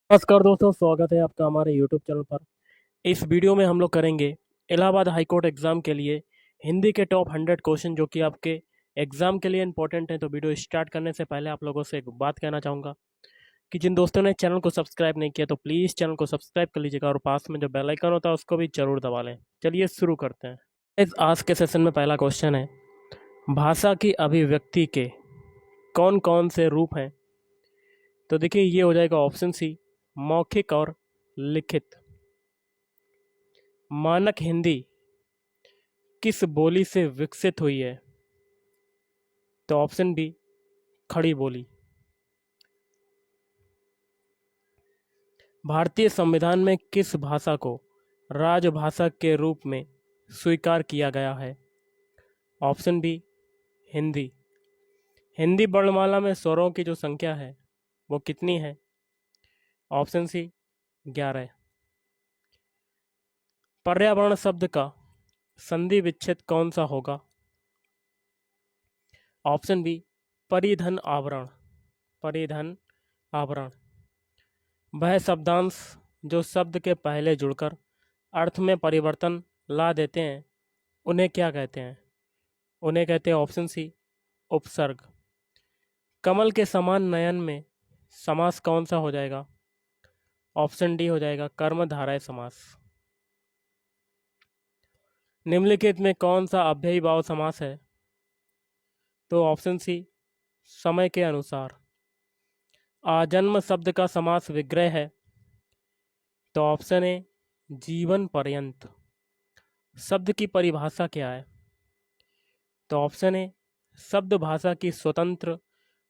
नमस्कार दोस्तों, स्वागत है आपका हमारे यूट्यूब चैनल पर। इस वीडियो में हम लोग करेंगे इलाहाबाद हाई कोर्ट एग्ज़ाम के लिए हिंदी के टॉप 100 क्वेश्चन जो कि आपके एग्ज़ाम के लिए इंपॉर्टेंट हैं। तो वीडियो स्टार्ट करने से पहले आप लोगों से एक बात कहना चाहूँगा कि जिन दोस्तों ने चैनल को सब्सक्राइब नहीं किया तो प्लीज़ चैनल को सब्सक्राइब कर लीजिएगा और पास में जो बेल आइकन होता है उसको भी ज़रूर दबा लें। चलिए शुरू करते हैं। इस आज के सेशन में पहला क्वेश्चन है, भाषा की अभिव्यक्ति के कौन कौन से रूप हैं? तो देखिए, ये हो जाएगा ऑप्शन सी, मौखिक और लिखित। मानक हिंदी किस बोली से विकसित हुई है? तो ऑप्शन बी, खड़ी बोली। भारतीय संविधान में किस भाषा को राजभाषा के रूप में स्वीकार किया गया है? Option B, Hindi. हिंदी वर्णमाला में स्वरों की जो संख्या है वो कितनी है? Option C, 11। पर्यावरण शब्द का संधि विच्छेद कौन सा होगा? ऑप्शन बी, परिधन आवरण। परिधन आवरण। वह शब्दांश जो शब्द के पहले जुड़कर अर्थ में परिवर्तन ला देते हैं उन्हें क्या कहते हैं? उन्हें कहते हैं ऑप्शन सी, उपसर्ग। कमल के समान नयन में समास कौन सा हो जाएगा? ऑप्शन डी हो जाएगा कर्मधारय समास। निम्नलिखित में कौन सा अव्ययी भाव समास है? तो ऑप्शन सी, समय के अनुसार। आजन्म शब्द का समास विग्रह है। तो ऑप्शन ए, जीवन पर्यंत। शब्द की परिभाषा क्या है? तो ऑप्शन ए, शब्द भाषा की स्वतंत्र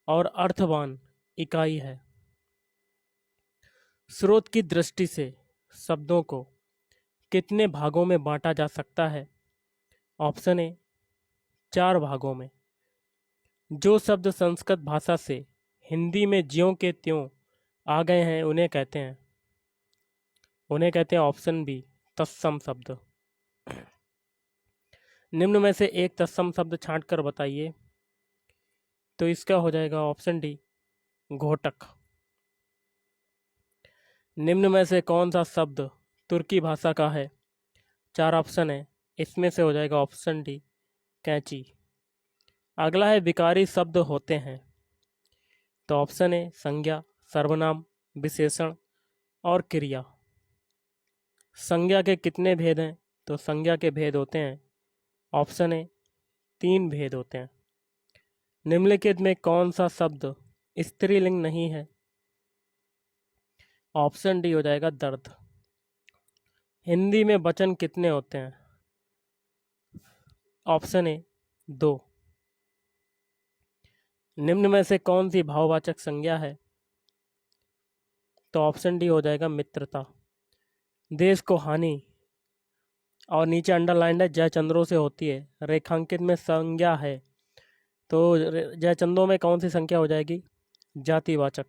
और अर्थवान इकाई है। स्रोत की दृष्टि से शब्दों को कितने भागों में बांटा जा सकता है? ऑप्शन ए, 4 भागों में। जो शब्द संस्कृत भाषा से हिंदी में ज्यों के त्यों आ गए हैं उन्हें कहते हैं ऑप्शन बी, तत्सम शब्द। निम्न में से एक तत्सम शब्द छांट कर बताइए। तो इसका हो जाएगा ऑप्शन डी, घोटक। निम्न में से कौन सा शब्द तुर्की भाषा का है? 4 ऑप्शन है, इसमें से हो जाएगा ऑप्शन डी, कैंची। अगला है, विकारी शब्द होते हैं। तो ऑप्शन ए, संज्ञा, सर्वनाम, विशेषण और क्रिया। संज्ञा के कितने भेद हैं? तो संज्ञा के भेद होते हैं ऑप्शन ए, 3 भेद होते हैं। निम्नलिखित में कौन सा शब्द स्त्रीलिंग नहीं है? ऑप्शन डी हो जाएगा, दर्द। हिंदी में वचन कितने होते हैं? Option A, 2। निम्न में से कौन सी भाववाचक संज्ञा है? तो ऑप्शन डी हो जाएगा, मित्रता। देश को हानि और नीचे अंडरलाइंड है, जयचंद्रों से होती है। रेखांकित में संज्ञा है, तो जयचंद्रों में कौन सी संख्या हो जाएगी? जातिवाचक।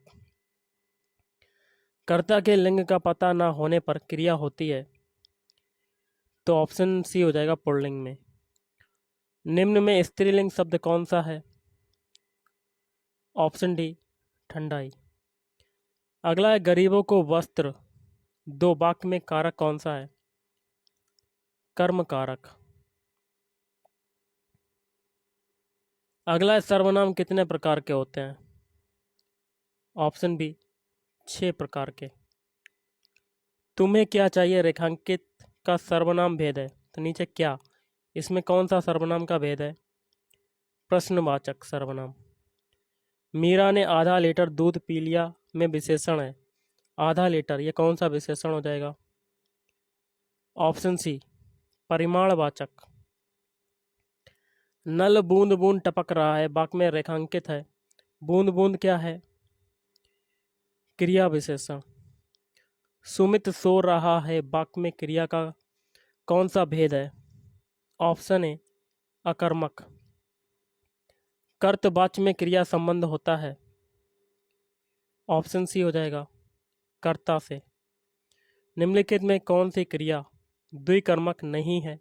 कर्ता के लिंग का पता न होने पर क्रिया होती है। तो ऑप्शन सी हो जाएगा, पुल्लिंग में। निम्न में स्त्रीलिंग शब्द कौन सा है? ऑप्शन डी, ठंडाई। अगला है, गरीबों को वस्त्र दो, वाक्य में कारक कौन सा है? कर्म कारक। अगला है, सर्वनाम कितने प्रकार के होते हैं? ऑप्शन बी, 6 प्रकार के। तुम्हें क्या चाहिए रेखांकित का सर्वनाम भेद है। तो नीचे क्या, इसमें कौन सा सर्वनाम का भेद है? प्रश्नवाचक सर्वनाम। मीरा ने आधा लीटर दूध पी लिया में विशेषण है। आधा लीटर, ये कौन सा विशेषण हो जाएगा? Option C, परिमाणवाचक। नल बूंद बूंद टपक रहा है, वाक्य में रेखांकित है। बूंद बूंद क्या है? क्रिया विशेषण। सुमित सो रहा है, वाक्य में क्रिया का कौन सा भेद है? ऑप्शन ए, अकर्मक। कर्तवाच्य में क्रिया संबंध होता है। ऑप्शन सी हो जाएगा, कर्ता से। निम्नलिखित में कौन सी क्रिया द्विकर्मक नहीं है?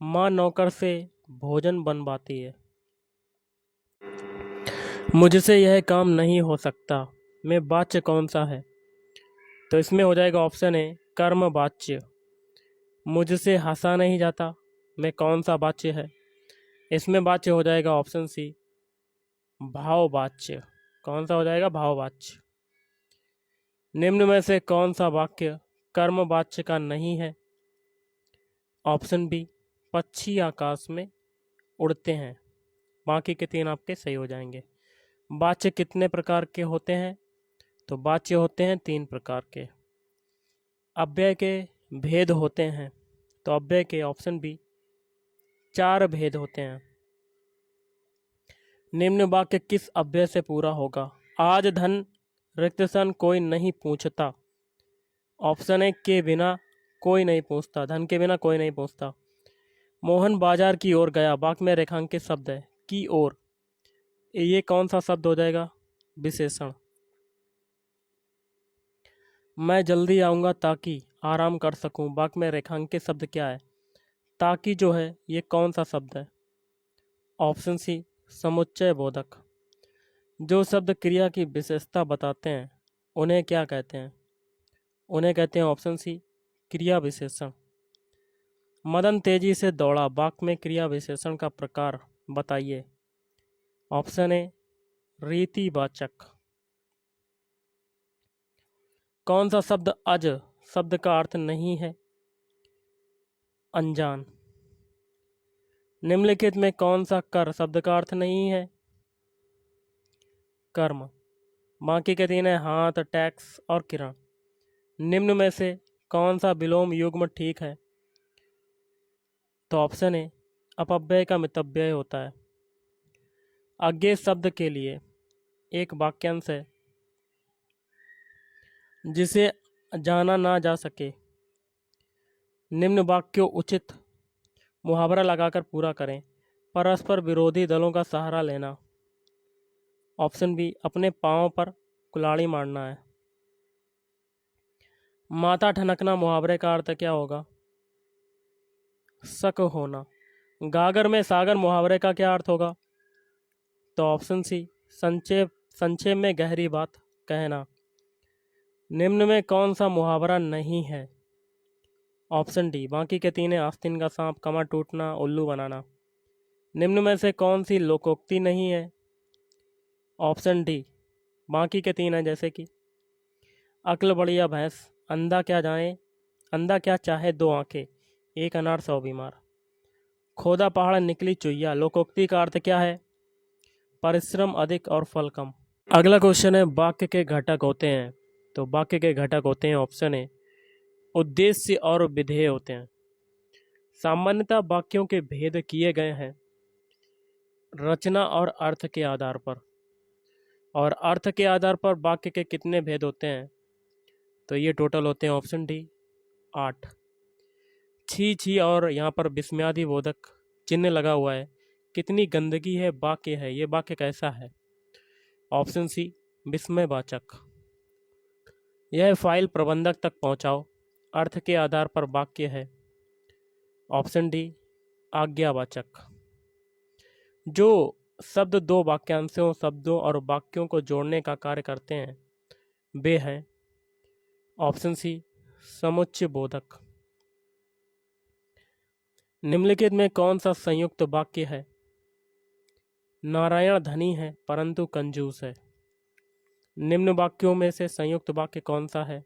माँ नौकर से भोजन बनवाती है। मुझसे यह काम नहीं हो सकता में वाच्य कौन सा है? तो इसमें हो जाएगा ऑप्शन ए कर्म वाच्य। मुझसे हंसा नहीं जाता में कौन सा वाच्य है? इसमें वाच्य हो जाएगा ऑप्शन सी भाववाच्य। कौन सा हो जाएगा? भाववाच्य। निम्न में से कौन सा वाक्य कर्मवाच्य का नहीं है? ऑप्शन बी पक्षी आकाश में उड़ते हैं। बाकी के तीन आपके सही हो जाएंगे। वाच्य कितने प्रकार के होते हैं? तो वाच्य होते हैं 3 प्रकार के। अव्यय के भेद होते हैं, तो अव्यय के ऑप्शन बी 4 भेद होते हैं। निम्न वाक्य किस अव्यय से पूरा होगा? आज धन रिक्त सन कोई नहीं पूछता। ऑप्शन ए के बिना कोई नहीं पूछता, धन के बिना कोई नहीं पूछता। मोहन बाजार की ओर गया, वाक्य में रेखांकित शब्द है की ओर। ये कौन सा शब्द हो जाएगा? विशेषण। मैं जल्दी आऊँगा ताकि आराम कर सकूं, वाक्य में रेखांकित शब्द क्या है? ताकि जो है ये कौन सा शब्द है? ऑप्शन सी समुच्चय बोधक। जो शब्द क्रिया की विशेषता बताते हैं उन्हें क्या कहते हैं? उन्हें कहते हैं ऑप्शन सी क्रिया विशेषण। मदन तेजी से दौड़ा, वाक्य में क्रिया विशेषण का प्रकार बताइए। ऑप्शन ए रीतिवाचक। कौन सा शब्द अज शब्द का अर्थ नहीं है? अनजान। निम्नलिखित में कौन सा कर शब्द का अर्थ नहीं है? कर्म। बाकी के तीन है हाथ, टैक्स और किरण। निम्न में से कौन सा विलोम युग्म ठीक है? तो ऑप्शन ए अपव्यय का मितव्यय होता है। अज्ञेय शब्द के लिए एक वाक्यांश है जिसे जाना ना जा सके। निम्न वाक्यों उचित मुहावरा लगाकर पूरा करें। परस्पर विरोधी दलों का सहारा लेना। ऑप्शन बी अपने पांव पर कुल्हाड़ी मारना है। माथा ठनकना मुहावरे का अर्थ क्या होगा? शक होना। गागर में सागर मुहावरे का क्या अर्थ होगा? तो ऑप्शन सी संक्षेप में गहरी बात कहना। निम्न में कौन सा मुहावरा नहीं है? ऑप्शन डी बाकी के तीन है आस्तीन का सांप, कमर टूटना, उल्लू बनाना। निम्न में से कौन सी लोकोक्ति नहीं है? ऑप्शन डी बाकी के तीन है जैसे कि अक्ल बढ़िया भैंस, अंधा क्या चाहे 2 आंखें, एक अनार 100 बीमार। खोदा पहाड़ निकली चुईया, लोकोक्ति का अर्थ क्या है? परिश्रम अधिक और फल कम। अगला क्वेश्चन है वाक्य के घटक होते हैं, तो वाक्य के घटक होते हैं ऑप्शन ए उद्देश्य और विधेय होते हैं। सामान्यतः वाक्यों के भेद किए गए हैं रचना और अर्थ के आधार पर, और अर्थ के आधार पर वाक्य के कितने भेद होते हैं? तो ये टोटल होते हैं ऑप्शन डी 8। छी छी और यहाँ पर विस्मयादि बोधक चिन्ह लगा हुआ है। कितनी गंदगी है वाक्य है, ये वाक्य कैसा है? ऑप्शन सी विस्मयवाचक। यह फाइल प्रबंधक तक पहुंचाओ, अर्थ के आधार पर वाक्य है। ऑप्शन डी आज्ञावाचक। जो शब्द 2 वाक्यांशों, शब्दों और वाक्यों को जोड़ने का कार्य करते हैं वे हैं। ऑप्शन सी समुच्चय बोधक। निम्नलिखित में कौन सा संयुक्त वाक्य है? नारायण धनी है परंतु कंजूस है। निम्न वाक्यों में से संयुक्त वाक्य कौन सा है?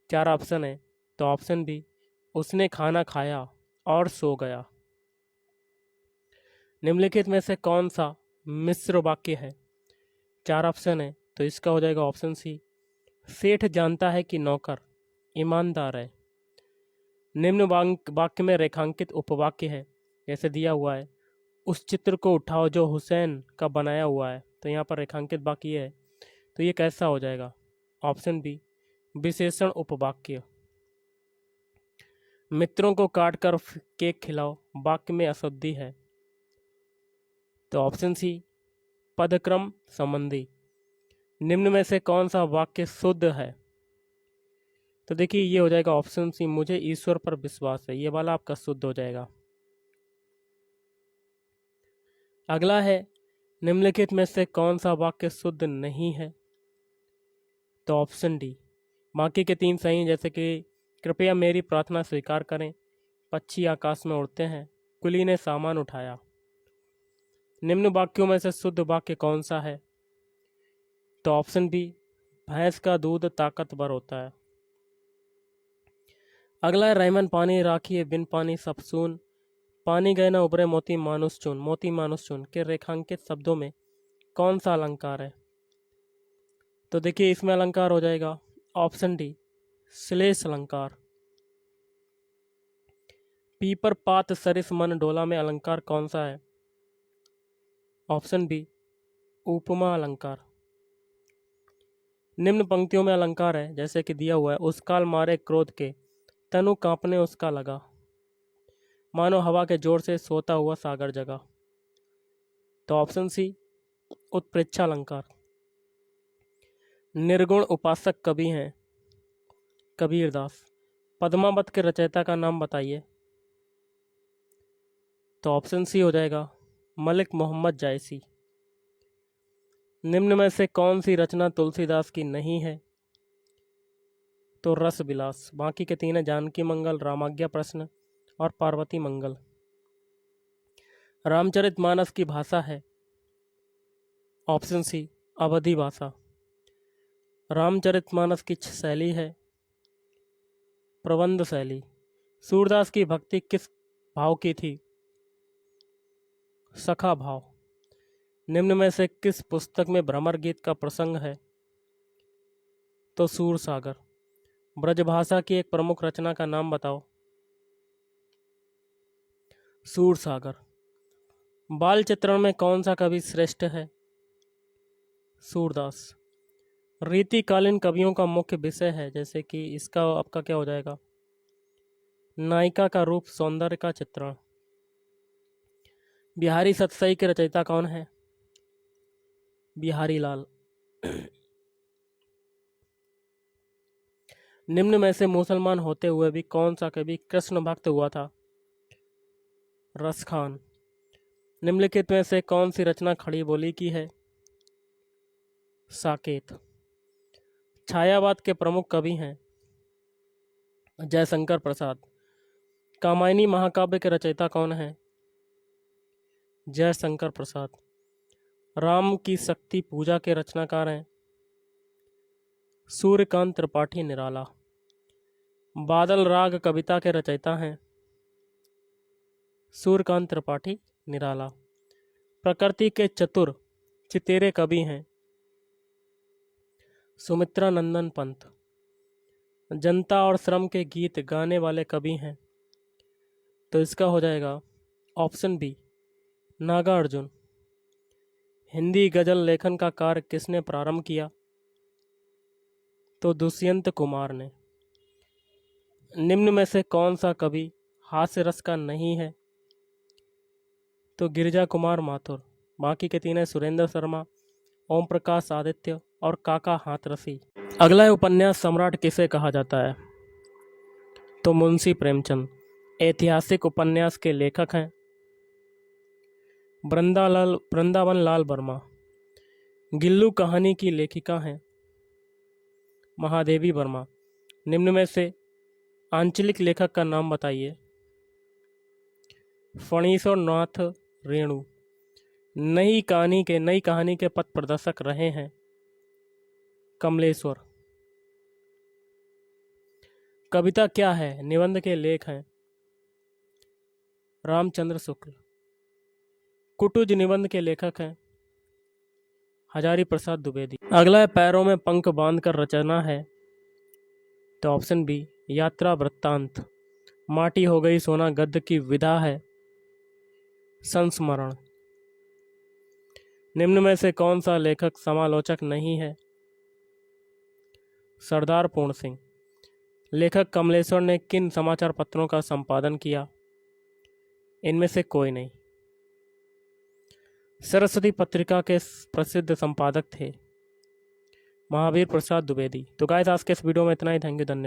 4 ऑप्शन है, तो ऑप्शन बी उसने खाना खाया और सो गया। निम्नलिखित में से कौन सा मिश्र वाक्य है? 4 ऑप्शन है, तो इसका हो जाएगा ऑप्शन सी सेठ जानता है कि नौकर ईमानदार है। निम्न वाक्य में रेखांकित उपवाक्य है, जैसे दिया हुआ है उस चित्र को उठाओ जो हुसैन का बनाया हुआ है, तो यहाँ पर रेखांकित वाक्य है, तो ये कैसा हो जाएगा? ऑप्शन बी विशेषण उपवाक्य। मित्रों को काटकर केक खिलाओ, वाक्य में अशुद्धि है, तो ऑप्शन सी पदक्रम संबंधी। निम्न में से कौन सा वाक्य शुद्ध है? तो देखिए ये हो जाएगा ऑप्शन सी मुझे ईश्वर पर विश्वास है, ये वाला आपका शुद्ध हो जाएगा। अगला है निम्नलिखित में से कौन सा वाक्य शुद्ध नहीं है? तो ऑप्शन डी बाकी के 3 सही हैं, जैसे कि कृपया मेरी प्रार्थना स्वीकार करें, पक्षी आकाश में उड़ते हैं, कुली ने सामान उठाया। निम्न वाक्यों में से शुद्ध वाक्य कौन सा है? तो ऑप्शन बी, भैंस का दूध ताकतवर होता है। अगला है, रहमन पानी राखिए बिन पानी सब सून, पानी गए न उबरे मोती मानुस चुन। मोती मानुस चुन के रेखांकित शब्दों में कौन सा अलंकार है? तो देखिए इसमें अलंकार हो जाएगा ऑप्शन डी, श्लेष अलंकार। पीपर पात सरिस मन डोला में अलंकार कौन सा है? ऑप्शन बी, उपमा अलंकार। निम्न पंक्तियों में अलंकार है, जैसे कि दिया हुआ है, उस काल मारे क्रोध के तनु कांपने उसका लगा, मानो हवा के जोर से सोता हुआ सागर जगा। तो ऑप्शन सी, उत्प्रेक्षा अलंकार। निर्गुण उपासक कवि हैं कबीरदास, पद्मावत के रचयिता का नाम बताइए। तो ऑप्शन सी हो जाएगा, मलिक मोहम्मद जायसी। निम्न में से कौन सी रचना तुलसीदास की नहीं है? तो रस विलास। बाकी के 3 है, जानकी मंगल, रामाज्ञा प्रश्न और पार्वती मंगल। रामचरितमानस की भाषा है? ऑप्शन सी, अवधी भाषा। रामचरितमानस की शैली है? प्रबंध शैली। सूरदास की भक्ति किस भाव की थी? सखा भाव। निम्न में से किस पुस्तक में भ्रमर गीत का प्रसंग है? तो सूर सागर। ब्रजभाषा की एक प्रमुख रचना का नाम बताओ। सूर सागर। बाल चित्रण में कौन सा कवि श्रेष्ठ है? सूरदास। रीतिकालीन कवियों का मुख्य विषय है, जैसे कि इसका आपका क्या हो जाएगा, नायिका का रूप, सौंदर्य का चित्रण। बिहारी सतसई के रचयिता कौन है? बिहारी लाल। निम्न में से मुसलमान होते हुए भी कौन सा कवि कृष्ण भक्त हुआ था? रसखान। निम्नलिखित में से कौन सी रचना खड़ी बोली की है? साकेत। छायावाद के प्रमुख कवि हैं? जयशंकर प्रसाद। कामायनी महाकाव्य के रचयिता कौन है? जयशंकर प्रसाद। राम की शक्ति पूजा के रचनाकार हैं? सूर्यकांत त्रिपाठी निराला। बादल राग कविता के रचयिता हैं? सूर्यकांत त्रिपाठी निराला। प्रकृति के चतुर चितेरे कवि हैं? सुमित्रा नंदन पंत। जनता और श्रम के गीत गाने वाले कवि हैं? तो इसका हो जाएगा ऑप्शन बी, नागार्जुन। हिंदी गजल लेखन का कार्य किसने प्रारंभ किया? तो दुष्यंत कुमार ने। निम्न में से कौन सा कवि हास्य रस का नहीं है? तो गिरिजा कुमार माथुर। बाकी के 3 है, सुरेंद्र शर्मा, ओम प्रकाश आदित्य और काका हाथरसी। अगला है, उपन्यास सम्राट किसे कहा जाता है? तो मुंशी प्रेमचंद। ऐतिहासिक उपन्यास के लेखक हैं? वृंदावन लाल वर्मा। गिल्लू कहानी की लेखिका हैं? महादेवी वर्मा। निम्न में से आंचलिक लेखक का नाम बताइए। फणीश्वर नाथ रेणु। नई कहानी के पथ प्रदर्शक रहे हैं? कमलेश्वर। कविता क्या है? निबंध के लेख हैं? रामचंद्र शुक्ल। कुटुज निबंध के लेखक हैं? हजारी प्रसाद द्विवेदी। अगला है, पैरों में पंख बांधकर रचना है? तो ऑप्शन बी, यात्रा वृत्तांत। माटी हो गई सोना गद्य की विधा है? संस्मरण। निम्न में से कौन सा लेखक समालोचक नहीं है? सरदार पूर्ण सिंह। लेखक कमलेश्वर ने किन समाचार पत्रों का संपादन किया? इनमें से कोई नहीं। सरस्वती पत्रिका के प्रसिद्ध संपादक थे? महावीर प्रसाद द्विवेदी। तो गाइस, आज के इस वीडियो में इतना ही। थैंक यू, धन्यवाद।